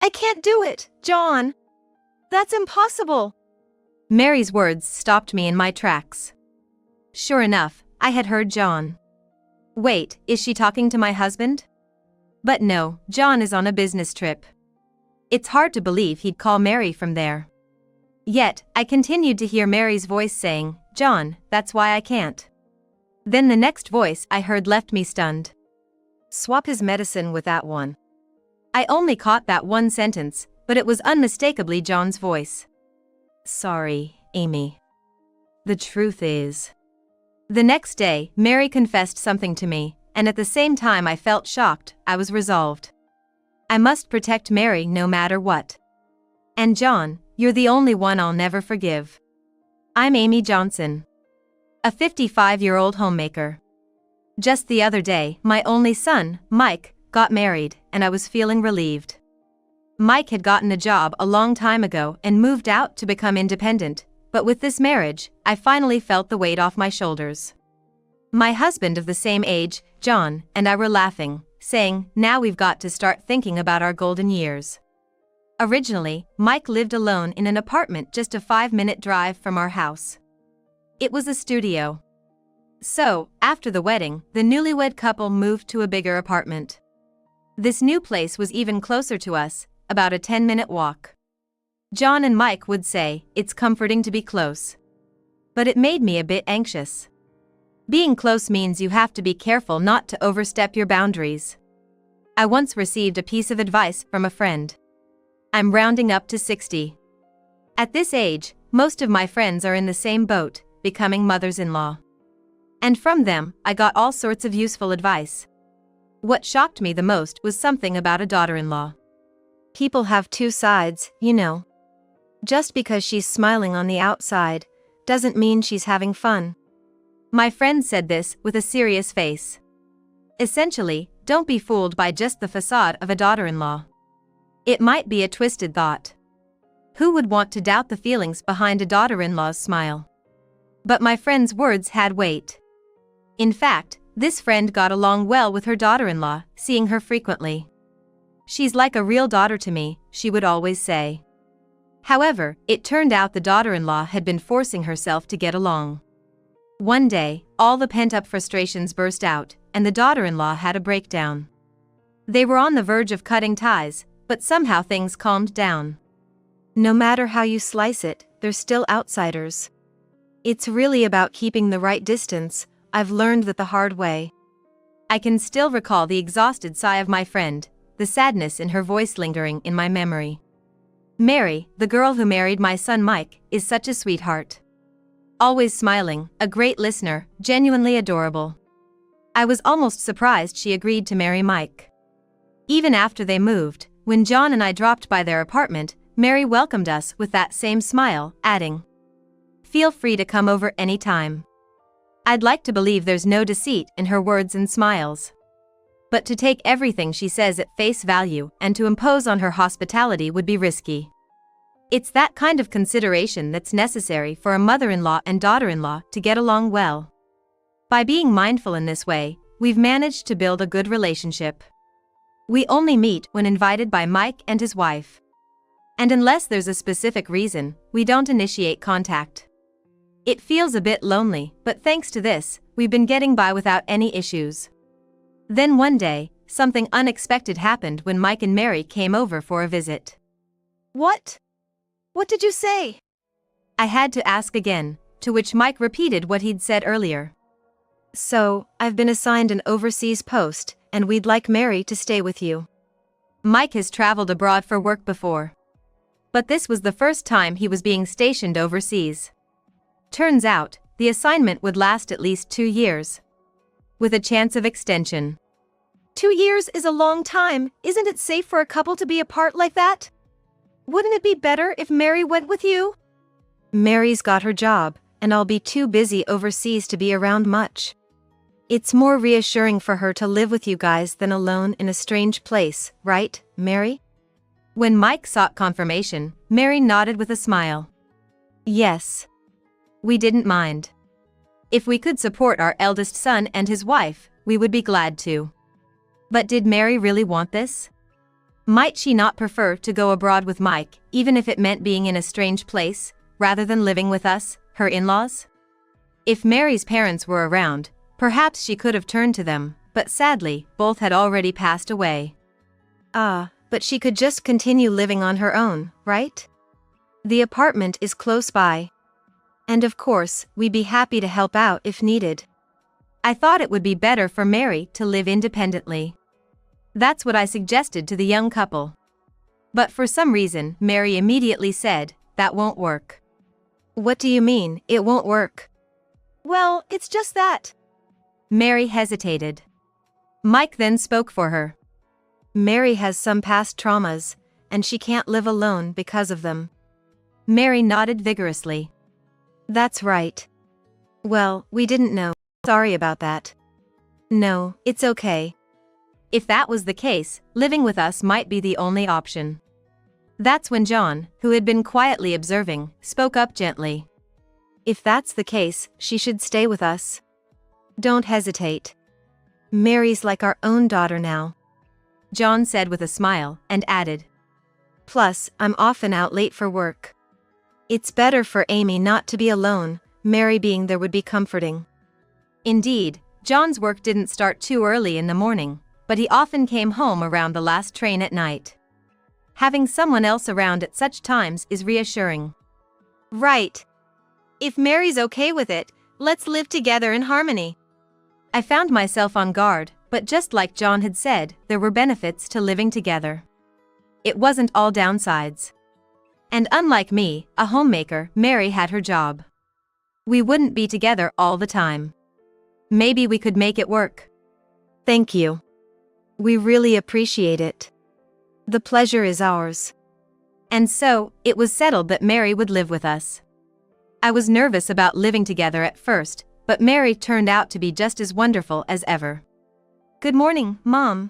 I can't do it, John. That's impossible. Mary's words stopped me in my tracks. Sure enough, I had heard John. Wait, is she talking to my husband? But no, John is on a business trip. It's hard to believe he'd call Mary from there. Yet, I continued to hear Mary's voice saying, "John, that's why I can't." Then the next voice I heard left me stunned. "Swap his medicine with that one." I only caught that one sentence, but it was unmistakably John's voice. "Sorry, Amy. The truth is..." The next day, Mary confessed something to me, and at the same time I felt shocked. I was resolved. I must protect Mary no matter what. And John, you're the only one I'll never forgive. I'm Amy Johnson, a 55-year-old homemaker. Just the other day, my only son, Mike, got married, and I was feeling relieved. Mike had gotten a job a long time ago and moved out to become independent, but with this marriage, I finally felt the weight off my shoulders. My husband of the same age, John, and I were laughing, saying, "Now we've got to start thinking about our golden years." Originally, Mike lived alone in an apartment just a 5-minute drive from our house. It was a studio. So, after the wedding, the newlywed couple moved to a bigger apartment. This new place was even closer to us, about a 10-minute walk. John and Mike would say, "It's comforting to be close." But it made me a bit anxious. Being close means you have to be careful not to overstep your boundaries. I once received a piece of advice from a friend. I'm rounding up to 60. At this age, most of my friends are in the same boat, becoming mothers-in-law. And from them, I got all sorts of useful advice. What shocked me the most was something about a daughter-in-law. People have two sides, you know. Just because she's smiling on the outside, doesn't mean she's having fun. My friend said this with a serious face. Essentially, don't be fooled by just the facade of a daughter-in-law. It might be a twisted thought. Who would want to doubt the feelings behind a daughter-in-law's smile? But my friend's words had weight. In fact, this friend got along well with her daughter-in-law, seeing her frequently. "She's like a real daughter to me," she would always say. However, it turned out the daughter-in-law had been forcing herself to get along. One day, all the pent-up frustrations burst out, and the daughter-in-law had a breakdown. They were on the verge of cutting ties, but somehow things calmed down. No matter how you slice it, they're still outsiders. It's really about keeping the right distance. I've learned that the hard way. I can still recall the exhausted sigh of my friend, the sadness in her voice lingering in my memory. Mary, the girl who married my son Mike, is such a sweetheart. Always smiling, a great listener, genuinely adorable. I was almost surprised she agreed to marry Mike. Even after they moved, when John and I dropped by their apartment, Mary welcomed us with that same smile, adding, "Feel free to come over anytime." I'd like to believe there's no deceit in her words and smiles. But to take everything she says at face value and to impose on her hospitality would be risky. It's that kind of consideration that's necessary for a mother-in-law and daughter-in-law to get along well. By being mindful in this way, we've managed to build a good relationship. We only meet when invited by Mike and his wife. And unless there's a specific reason, we don't initiate contact. It feels a bit lonely, but thanks to this, we've been getting by without any issues. Then one day, something unexpected happened when Mike and Mary came over for a visit. What? What did you say? I had to ask again, to which Mike repeated what he'd said earlier. "So, I've been assigned an overseas post, and we'd like Mary to stay with you." Mike has traveled abroad for work before. But this was the first time he was being stationed overseas. Turns out, the assignment would last at least 2 years. With a chance of extension. 2 years is a long time. Isn't it safe for a couple to be apart like that? Wouldn't it be better if Mary went with you? Mary's got her job, and I'll be too busy overseas to be around much. It's more reassuring for her to live with you guys than alone in a strange place, right, Mary? When Mike sought confirmation, Mary nodded with a smile. Yes. We didn't mind. If we could support our eldest son and his wife, we would be glad to. But did Mary really want this? Might she not prefer to go abroad with Mike, even if it meant being in a strange place, rather than living with us, her in-laws? If Mary's parents were around, perhaps she could have turned to them, but sadly, both had already passed away. But she could just continue living on her own, right? The apartment is close by. And of course, we'd be happy to help out if needed. I thought it would be better for Mary to live independently. That's what I suggested to the young couple. But for some reason, Mary immediately said, "That won't work." What do you mean, it won't work? Well, it's just that. Mary hesitated. Mike then spoke for her. Mary has some past traumas, and she can't live alone because of them. Mary nodded vigorously. That's right. Well, we didn't know. Sorry about that. No, it's okay. If that was the case, living with us might be the only option. That's when John, who had been quietly observing, spoke up gently. If that's the case, she should stay with us. Don't hesitate. Mary's like our own daughter now. John said with a smile, and added. Plus, I'm often out late for work. It's better for Amy not to be alone, Mary being there would be comforting. Indeed, John's work didn't start too early in the morning, but he often came home around the last train at night. Having someone else around at such times is reassuring. Right. If Mary's okay with it, let's live together in harmony. I found myself on guard, but just like John had said, there were benefits to living together. It wasn't all downsides. And unlike me, a homemaker, Mary had her job. We wouldn't be together all the time. Maybe we could make it work. Thank you. We really appreciate it. The pleasure is ours. And so, it was settled that Mary would live with us. I was nervous about living together at first, but Mary turned out to be just as wonderful as ever. Good morning, Mom.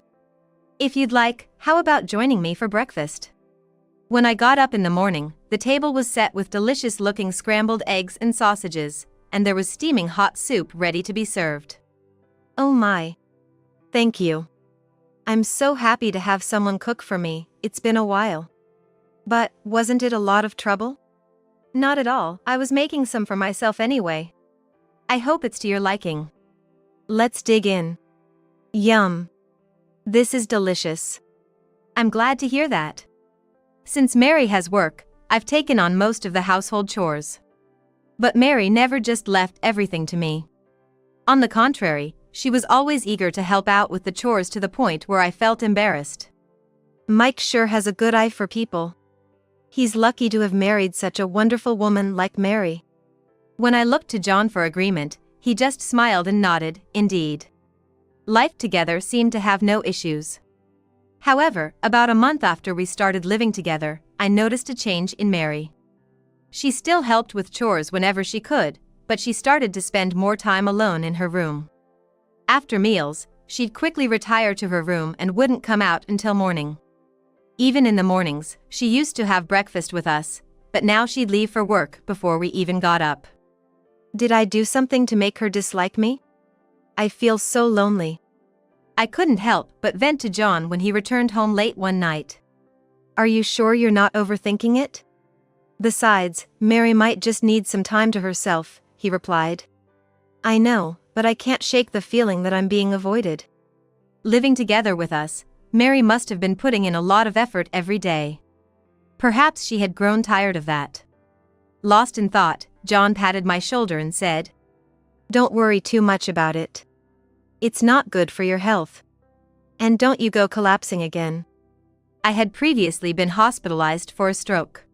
If you'd like, how about joining me for breakfast? When I got up in the morning, the table was set with delicious-looking scrambled eggs and sausages, and there was steaming hot soup ready to be served. Oh my. Thank you. I'm so happy to have someone cook for me, it's been a while. But, wasn't it a lot of trouble? Not at all, I was making some for myself anyway. I hope it's to your liking. Let's dig in. Yum. This is delicious. I'm glad to hear that. Since Mary has work, I've taken on most of the household chores. But Mary never just left everything to me. On the contrary, she was always eager to help out with the chores to the point where I felt embarrassed. Mike sure has a good eye for people. He's lucky to have married such a wonderful woman like Mary. When I looked to John for agreement, he just smiled and nodded, indeed. Life together seemed to have no issues. However, about a month after we started living together, I noticed a change in Mary. She still helped with chores whenever she could, but she started to spend more time alone in her room. After meals, she'd quickly retire to her room and wouldn't come out until morning. Even in the mornings, she used to have breakfast with us, but now she'd leave for work before we even got up. Did I do something to make her dislike me? I feel so lonely. I couldn't help but vent to John when he returned home late one night. Are you sure you're not overthinking it? Besides, Mary might just need some time to herself, he replied. I know, but I can't shake the feeling that I'm being avoided. Living together with us, Mary must have been putting in a lot of effort every day. Perhaps she had grown tired of that. Lost in thought, John patted my shoulder and said, Don't worry too much about it. It's not good for your health. And don't you go collapsing again. I had previously been hospitalized for a stroke.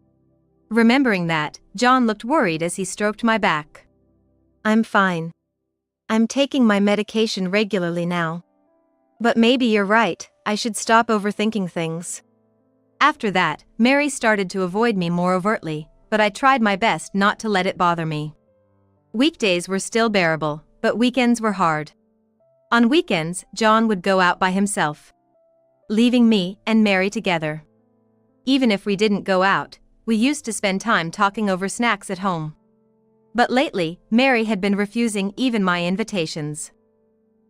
Remembering that, John looked worried as he stroked my back. I'm fine. I'm taking my medication regularly now. But maybe you're right, I should stop overthinking things. After that, Mary started to avoid me more overtly, but I tried my best not to let it bother me. Weekdays were still bearable, but weekends were hard. On weekends, John would go out by himself, leaving me and Mary together. Even if we didn't go out, we used to spend time talking over snacks at home. But lately, Mary had been refusing even my invitations.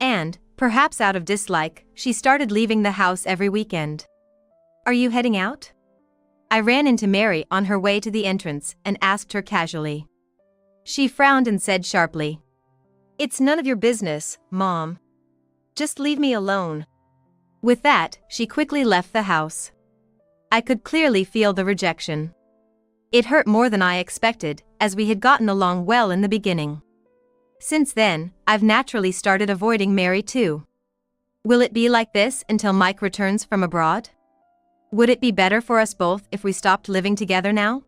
And, perhaps out of dislike, she started leaving the house every weekend. Are you heading out? I ran into Mary on her way to the entrance and asked her casually. She frowned and said sharply, "It's none of your business, Mom. Just leave me alone." With that, she quickly left the house. I could clearly feel the rejection. It hurt more than I expected, as we had gotten along well in the beginning. Since then, I've naturally started avoiding Mary too. Will it be like this until Mike returns from abroad? Would it be better for us both if we stopped living together now?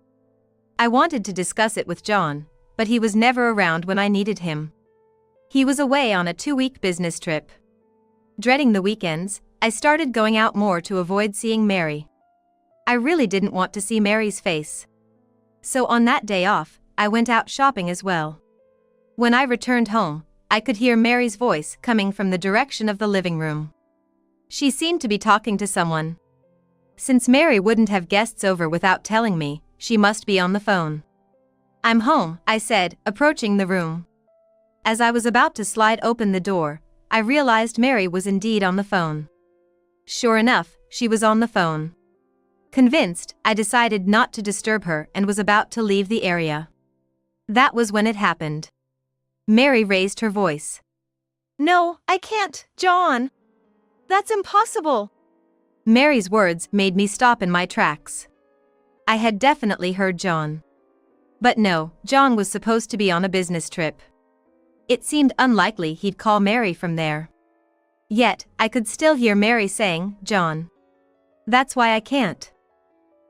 I wanted to discuss it with John, but he was never around when I needed him. He was away on a 2-week business trip. Dreading the weekends, I started going out more to avoid seeing Mary. I really didn't want to see Mary's face. So on that day off, I went out shopping as well. When I returned home, I could hear Mary's voice coming from the direction of the living room. She seemed to be talking to someone. Since Mary wouldn't have guests over without telling me, she must be on the phone. "I'm home," I said, approaching the room. As I was about to slide open the door, I realized Mary was indeed on the phone. Sure enough, she was on the phone. Convinced, I decided not to disturb her and was about to leave the area. That was when it happened. Mary raised her voice. "No, I can't, John. That's impossible." Mary's words made me stop in my tracks. I had definitely heard John. But no, John was supposed to be on a business trip. It seemed unlikely he'd call Mary from there. Yet, I could still hear Mary saying, "John. That's why I can't."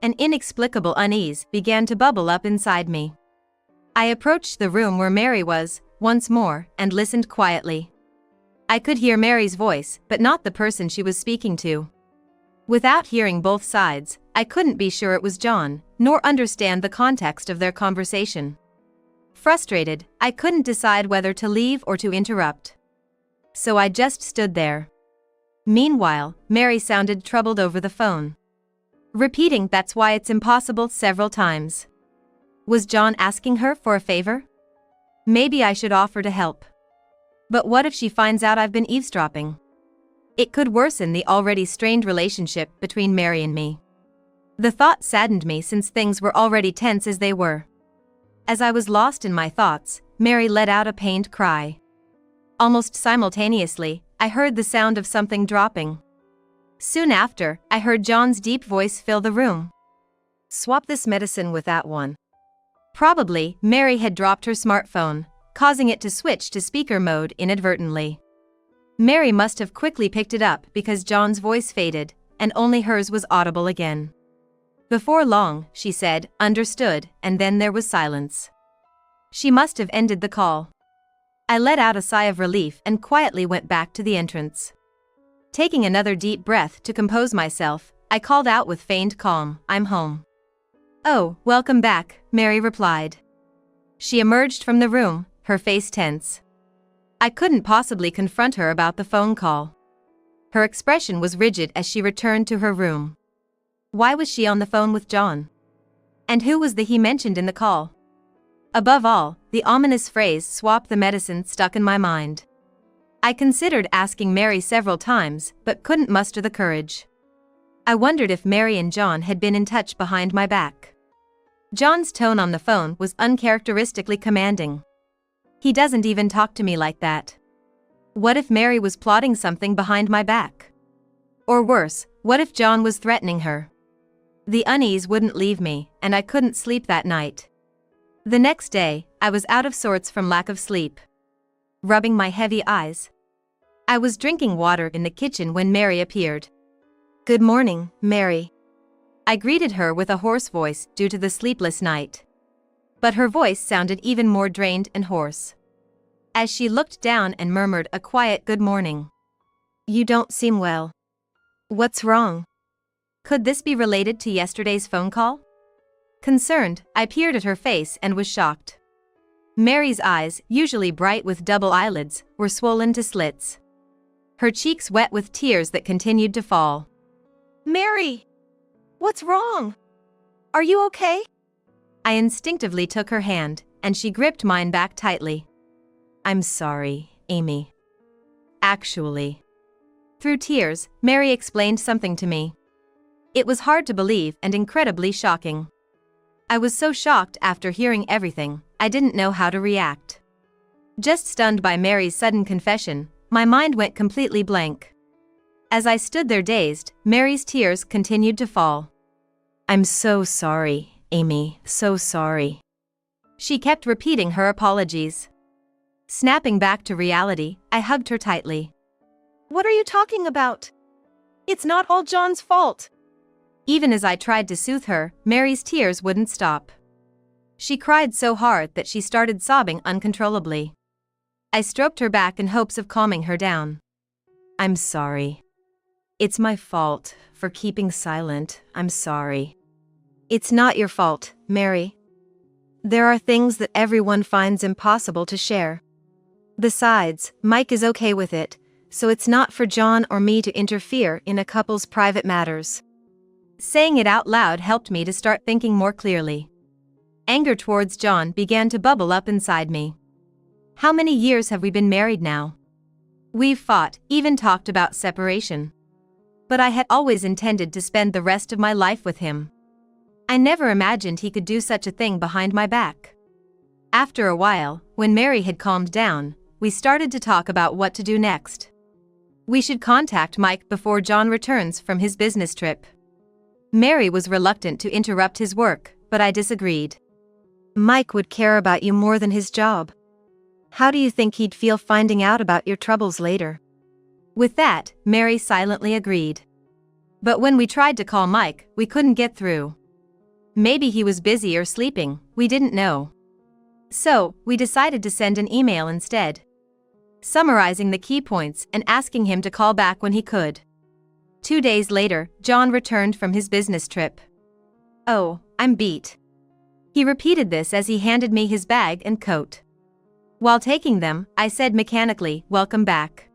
An inexplicable unease began to bubble up inside me. I approached the room where Mary was, once more, and listened quietly. I could hear Mary's voice, but not the person she was speaking to. Without hearing both sides, I couldn't be sure it was John, nor understand the context of their conversation. Frustrated, I couldn't decide whether to leave or to interrupt. So I just stood there. Meanwhile, Mary sounded troubled over the phone, repeating "that's why it's impossible" several times. Was John asking her for a favor? Maybe I should offer to help. But what if she finds out I've been eavesdropping? It could worsen the already strained relationship between Mary and me. The thought saddened me since things were already tense as they were. As I was lost in my thoughts, Mary let out a pained cry. Almost simultaneously, I heard the sound of something dropping. Soon after, I heard John's deep voice fill the room. "Swap this medicine with that one." Probably, Mary had dropped her smartphone, causing it to switch to speaker mode inadvertently. Mary must have quickly picked it up because John's voice faded, and only hers was audible again. Before long, she said, "Understood," and then there was silence. She must have ended the call. I let out a sigh of relief and quietly went back to the entrance. Taking another deep breath to compose myself, I called out with feigned calm, "I'm home." "Oh, welcome back," Mary replied. She emerged from the room, her face tense. I couldn't possibly confront her about the phone call. Her expression was rigid as she returned to her room. Why was she on the phone with John? And who was the he mentioned in the call? Above all, the ominous phrase "swap the medicine" stuck in my mind. I considered asking Mary several times, but couldn't muster the courage. I wondered if Mary and John had been in touch behind my back. John's tone on the phone was uncharacteristically commanding. He doesn't even talk to me like that. What if Mary was plotting something behind my back? Or worse, what if John was threatening her? The unease wouldn't leave me, and I couldn't sleep that night. The next day, I was out of sorts from lack of sleep. Rubbing my heavy eyes, I was drinking water in the kitchen when Mary appeared. "Good morning, Mary." I greeted her with a hoarse voice due to the sleepless night. But her voice sounded even more drained and hoarse. As she looked down and murmured a quiet "good morning." "You don't seem well. What's wrong?" Could this be related to yesterday's phone call? Concerned, I peered at her face and was shocked. Mary's eyes, usually bright with double eyelids, were swollen to slits. Her cheeks wet with tears that continued to fall. "Mary! What's wrong? Are you okay?" I instinctively took her hand, and she gripped mine back tightly. "I'm sorry, Amy. Actually." Through tears, Mary explained something to me. It was hard to believe and incredibly shocking. I was so shocked after hearing everything, I didn't know how to react. Just stunned by Mary's sudden confession, my mind went completely blank. As I stood there dazed, Mary's tears continued to fall. "I'm so sorry, Amy, so sorry." She kept repeating her apologies. Snapping back to reality, I hugged her tightly. "What are you talking about? It's not all John's fault." Even as I tried to soothe her, Mary's tears wouldn't stop. She cried so hard that she started sobbing uncontrollably. I stroked her back in hopes of calming her down. "I'm sorry. It's my fault for keeping silent. I'm sorry." "It's not your fault, Mary. There are things that everyone finds impossible to share. Besides, Mike is okay with it, so it's not for John or me to interfere in a couple's private matters." Saying it out loud helped me to start thinking more clearly. Anger towards John began to bubble up inside me. How many years have we been married now? We've fought, even talked about separation. But I had always intended to spend the rest of my life with him. I never imagined he could do such a thing behind my back. After a while, when Mary had calmed down, we started to talk about what to do next. We should contact Mike before John returns from his business trip. Mary was reluctant to interrupt his work, but I disagreed. "Mike would care about you more than his job. How do you think he'd feel finding out about your troubles later?" With that, Mary silently agreed. But when we tried to call Mike, we couldn't get through. Maybe he was busy or sleeping, we didn't know. So, we decided to send an email instead, summarizing the key points and asking him to call back when he could. 2 days later, John returned from his business trip. "Oh, I'm beat." He repeated this as he handed me his bag and coat. While taking them, I said mechanically, "Welcome back."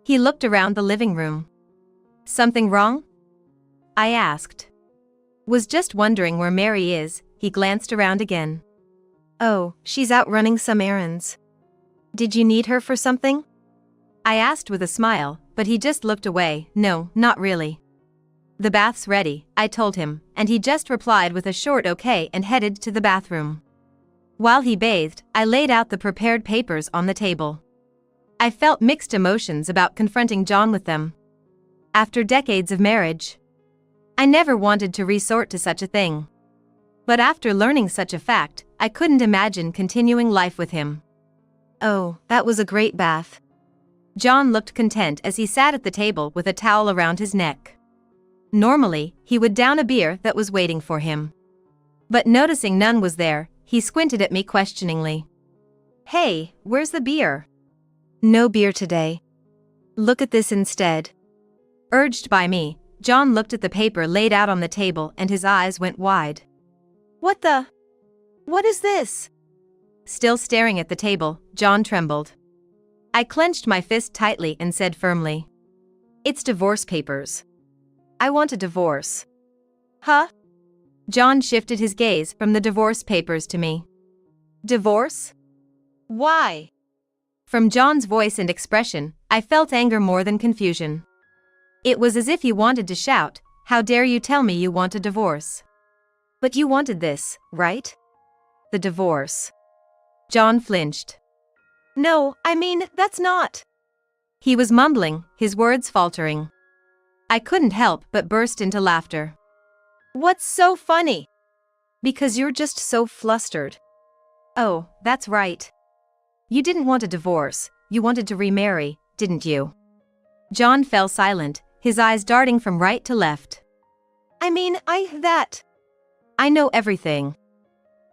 He looked around the living room. "Something wrong?" I asked. "Was just wondering where Mary is." He glanced around again. "Oh, she's out running some errands. Did you need her for something?" I asked with a smile, but he just looked away. "No, not really." "The bath's ready," I told him, and he just replied with a short okay and headed to the bathroom. While he bathed, I laid out the prepared papers on the table. I felt mixed emotions about confronting John with them. After decades of marriage, I never wanted to resort to such a thing. But after learning such a fact, I couldn't imagine continuing life with him. "Oh, that was a great bath." John looked content as he sat at the table with a towel around his neck. Normally, he would down a beer that was waiting for him. But noticing none was there, he squinted at me questioningly. "Hey, where's the beer?" "No beer today. Look at this instead." Urged by me, John looked at the paper laid out on the table and his eyes went wide. What is this?" Still staring at the table, John trembled. I clenched my fist tightly and said firmly, "It's divorce papers. I want a divorce." "Huh?" John shifted his gaze from the divorce papers to me. "Divorce? Why?" From John's voice and expression, I felt anger more than confusion. It was as if he wanted to shout, "How dare you tell me you want a divorce?" "But you wanted this, right? The divorce." John flinched. "No, I mean, that's not." He was mumbling, his words faltering. I couldn't help but burst into laughter. "What's so funny?" "Because you're just so flustered." "Oh, that's right. You didn't want a divorce, you wanted to remarry, didn't you?" John fell silent, his eyes darting from right to left. "I mean, I know everything."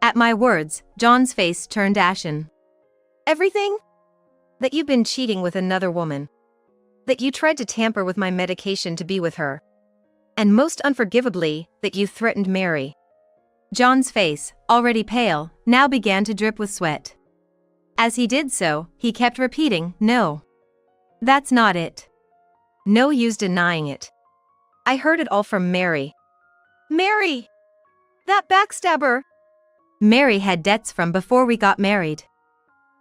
At my words, John's face turned ashen. "Everything? That you've been cheating with another woman. That you tried to tamper with my medication to be with her. And most unforgivably, that you threatened Mary." John's face, already pale, now began to drip with sweat. As he did so, he kept repeating, "No. That's not it." No use denying it. I heard it all from Mary. "Mary! That backstabber!" Mary had debts from before we got married.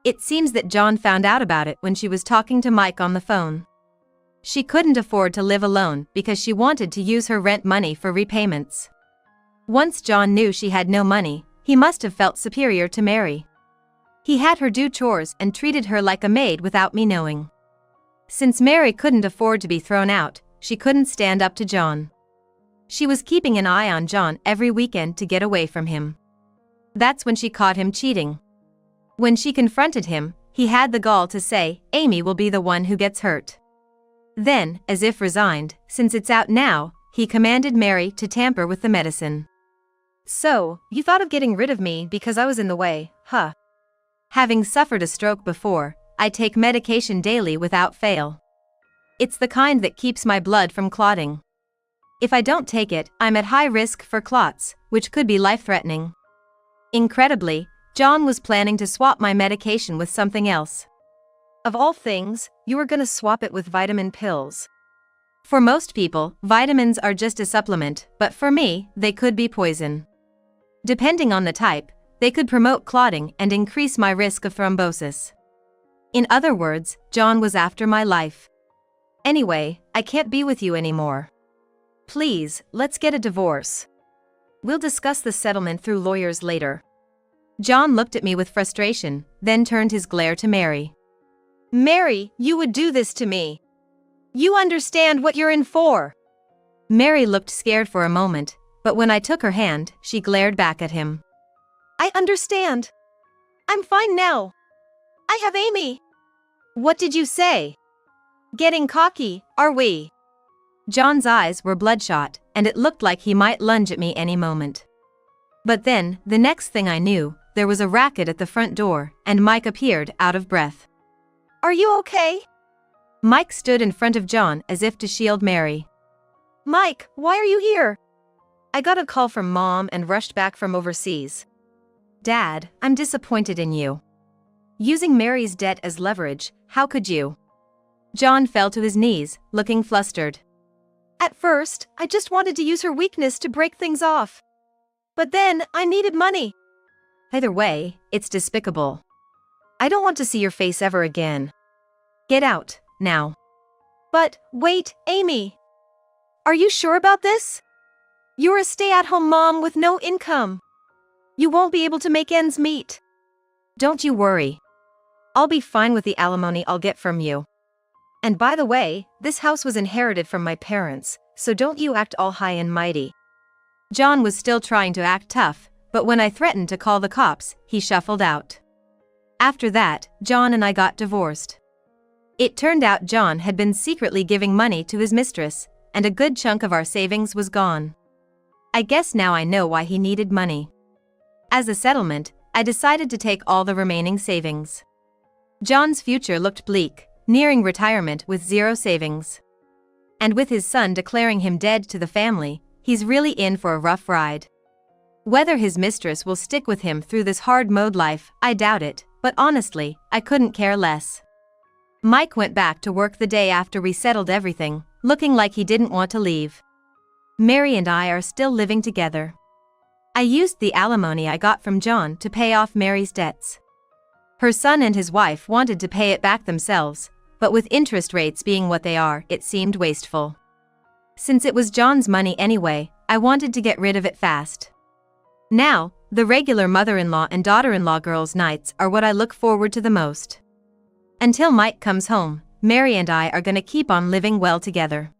It seems that John found out about it when she was talking to Mike on the phone. She couldn't afford to live alone because she wanted to use her rent money for repayments. Once John knew she had no money, he must have felt superior to Mary. He had her do chores and treated her like a maid without me knowing. Since Mary couldn't afford to be thrown out, she couldn't stand up to John. She was keeping an eye on John every weekend to get away from him. That's when she caught him cheating. When she confronted him, he had the gall to say, "Amy will be the one who gets hurt." Then, as if resigned, since it's out now, he commanded Mary to tamper with the medicine. So, you thought of getting rid of me because I was in the way, huh? Having suffered a stroke before, I take medication daily without fail. It's the kind that keeps my blood from clotting. If I don't take it, I'm at high risk for clots, which could be life-threatening. Incredibly, John was planning to swap my medication with something else. Of all things, you were gonna swap it with vitamin pills. For most people, vitamins are just a supplement, but for me, they could be poison. Depending on the type, they could promote clotting and increase my risk of thrombosis. In other words, John was after my life. Anyway, I can't be with you anymore. Please, let's get a divorce. We'll discuss the settlement through lawyers later. John looked at me with frustration, then turned his glare to Mary. Mary, you would do this to me. You understand what you're in for. Mary looked scared for a moment, but when I took her hand, she glared back at him. I understand. I'm fine now. I have Amy. What did you say? Getting cocky, are we? John's eyes were bloodshot, and it looked like he might lunge at me any moment. But then, the next thing I knew, there was a racket at the front door, and Mike appeared out of breath. Are you okay? Mike stood in front of John as if to shield Mary. Mike, why are you here? I got a call from Mom and rushed back from overseas. Dad, I'm disappointed in you. Using Mary's debt as leverage, how could you? John fell to his knees, looking flustered. At first, I just wanted to use her weakness to break things off. But then, I needed money. Either way, it's despicable. I don't want to see your face ever again. Get out, now. But, wait, Amy. Are you sure about this? You're a stay-at-home mom with no income. You won't be able to make ends meet. Don't you worry. I'll be fine with the alimony I'll get from you. And by the way, this house was inherited from my parents, so don't you act all high and mighty. John was still trying to act tough, but when I threatened to call the cops, he shuffled out. After that, John and I got divorced. It turned out John had been secretly giving money to his mistress, and a good chunk of our savings was gone. I guess now I know why he needed money. As a settlement, I decided to take all the remaining savings. John's future looked bleak, nearing retirement with zero savings. And with his son declaring him dead to the family, he's really in for a rough ride. Whether his mistress will stick with him through this hard mode life, I doubt it, but honestly, I couldn't care less. Mike went back to work the day after we settled everything, looking like he didn't want to leave. Mary and I are still living together. I used the alimony I got from John to pay off Mary's debts. Her son and his wife wanted to pay it back themselves, but with interest rates being what they are, it seemed wasteful. Since it was John's money anyway, I wanted to get rid of it fast. Now, the regular mother-in-law and daughter-in-law girls' nights are what I look forward to the most. Until Mike comes home, Mary and I are gonna keep on living well together.